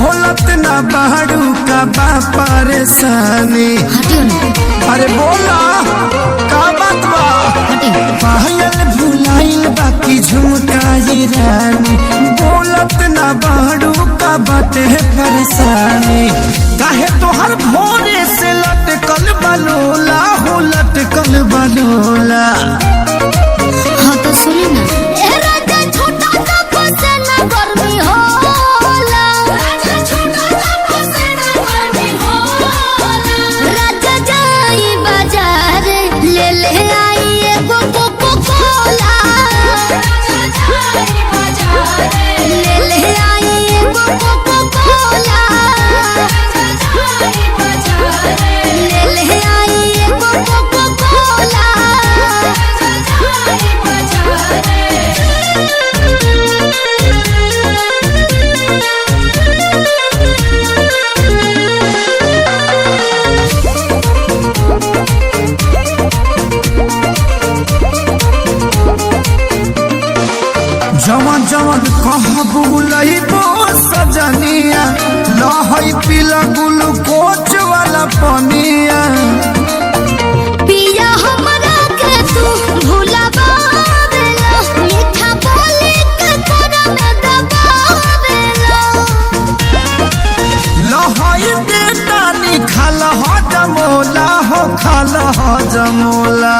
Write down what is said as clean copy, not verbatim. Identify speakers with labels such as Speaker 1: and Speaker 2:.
Speaker 1: बोलत ना बाड़ू का बा परेशानी। अरे बोला का बात बा? पायल भुलाइल बाकी झुमकाई रानी, बोलत ना बाड़ू का बाटे परेशानी। काहे तोहर भोरे से लटकल बलोला हो, लटकल बलोला।
Speaker 2: हाँ तो सुनी ना,
Speaker 1: जवन जवन कहबू लइबो सजनिया, लहई पीला ग्लूकोच वाला पनिया।
Speaker 2: पिया हमरा के तू भुलावेला, मीठा बोली के तोरा में दबावेला।
Speaker 1: लहई बेटा निखाल ह जमोला हो, खाल ह जमोला।